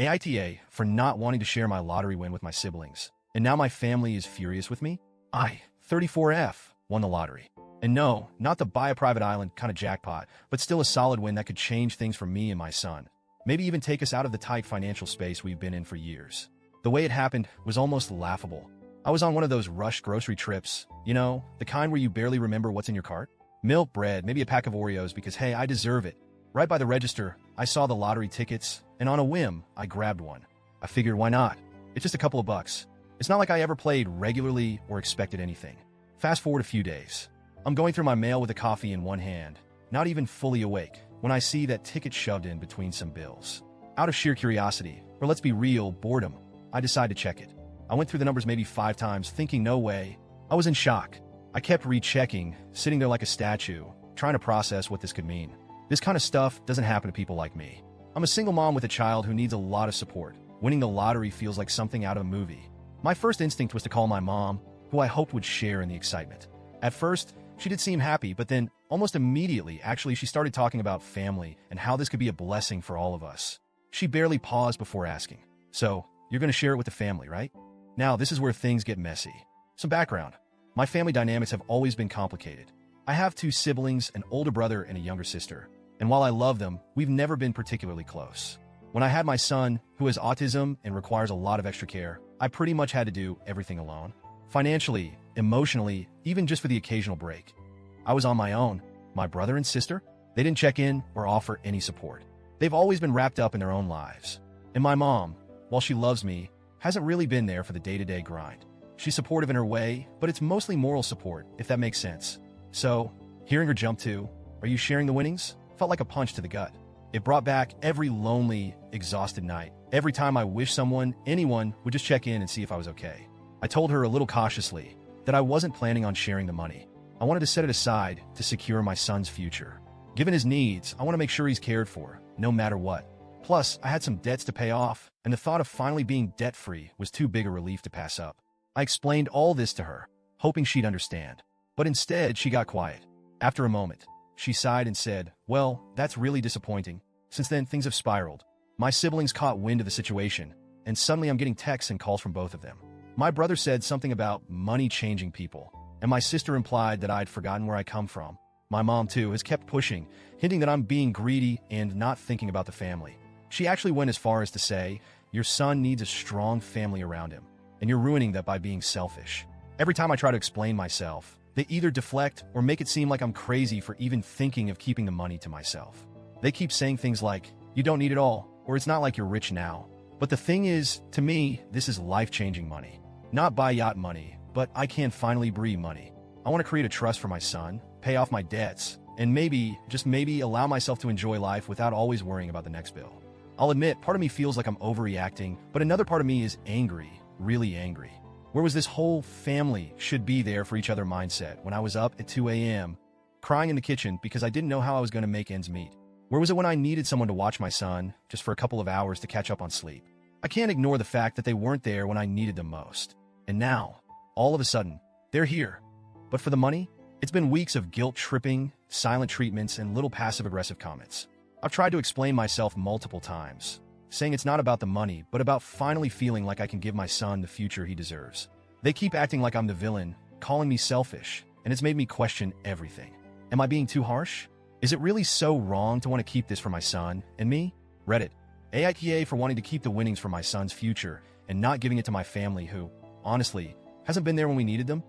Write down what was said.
AITA for not wanting to share my lottery win with my siblings. And now my family is furious with me? I, 34F, won the lottery. And no, not the buy a private island kind of jackpot, but still a solid win that could change things for me and my son. Maybe even take us out of the tight financial space we've been in for years. The way it happened was almost laughable. I was on one of those rushed grocery trips, the kind where you barely remember what's in your cart. Milk, bread, maybe a pack of Oreos because, hey, I deserve it. Right by the register, I saw the lottery tickets, and on a whim, I grabbed one. I figured, why not? It's just a couple of bucks. It's not like I ever played regularly or expected anything. Fast forward a few days. I'm going through my mail with a coffee in one hand, not even fully awake, when I see that ticket shoved in between some bills. Out of sheer curiosity, or let's be real, boredom, I decide to check it. I went through the numbers maybe 5 times, thinking no way. I was in shock. I kept rechecking, sitting there like a statue, trying to process what this could mean. This kind of stuff doesn't happen to people like me. I'm a single mom with a child who needs a lot of support. Winning the lottery feels like something out of a movie. My first instinct was to call my mom, who I hoped would share in the excitement. At first, she did seem happy, but then, almost immediately, she started talking about family and how this could be a blessing for all of us. She barely paused before asking, "So, you're going to share it with the family, right?" Now, this is where things get messy. Some background. My family dynamics have always been complicated. I have 2 siblings, an older brother and a younger sister. And while I love them, we've never been particularly close. When I had my son, who has autism and requires a lot of extra care, I pretty much had to do everything alone. Financially, emotionally, even just for the occasional break. I was on my own. My brother and sister, they didn't check in or offer any support. They've always been wrapped up in their own lives. And my mom, while she loves me, hasn't really been there for the day-to-day grind. She's supportive in her way, but it's mostly moral support, if that makes sense. So, hearing her jump to, "Are you sharing the winnings?" felt like a punch to the gut. It brought back every lonely, exhausted night. Every time I wished anyone would just check in and see if I was okay. I told her a little cautiously that I wasn't planning on sharing the money. I wanted to set it aside to secure my son's future. Given his needs, I want to make sure he's cared for, no matter what. Plus, I had some debts to pay off, and the thought of finally being debt-free was too big a relief to pass up. I explained all this to her, hoping she'd understand. But instead, she got quiet. After a moment, she sighed and said, "Well, that's really disappointing. Since then, things have spiraled. My siblings caught wind of the situation, and suddenly I'm getting texts and calls from both of them. My brother said something about money changing people, and my sister implied that I'd forgotten where I come from. My mom, too, has kept pushing, hinting that I'm being greedy and not thinking about the family. She actually went as far as to say, 'Your son needs a strong family around him, and you're ruining that by being selfish.' Every time I try to explain myself, they either deflect or make it seem like I'm crazy for even thinking of keeping the money to myself. They keep saying things like, 'You don't need it all,' or 'It's not like you're rich now.' But the thing is, to me, this is life-changing money. Not buy yacht money, but I can finally breathe money. I want to create a trust for my son, pay off my debts, and maybe, just maybe, allow myself to enjoy life without always worrying about the next bill. I'll admit, part of me feels like I'm overreacting, but another part of me is angry, really angry. Where was this whole family should be there for each other mindset when I was up at 2 a.m., crying in the kitchen because I didn't know how I was going to make ends meet? Where was it when I needed someone to watch my son just for a couple of hours to catch up on sleep? I can't ignore the fact that they weren't there when I needed them most. And now, all of a sudden, they're here. But for the money, it's been weeks of guilt-tripping, silent treatments, and little passive-aggressive comments. I've tried to explain myself multiple times, saying it's not about the money, but about finally feeling like I can give my son the future he deserves. They keep acting like I'm the villain, calling me selfish, and it's made me question everything. Am I being too harsh? Is it really so wrong to want to keep this for my son and me? Reddit. AITA for wanting to keep the winnings for my son's future and not giving it to my family who, honestly, hasn't been there when we needed them?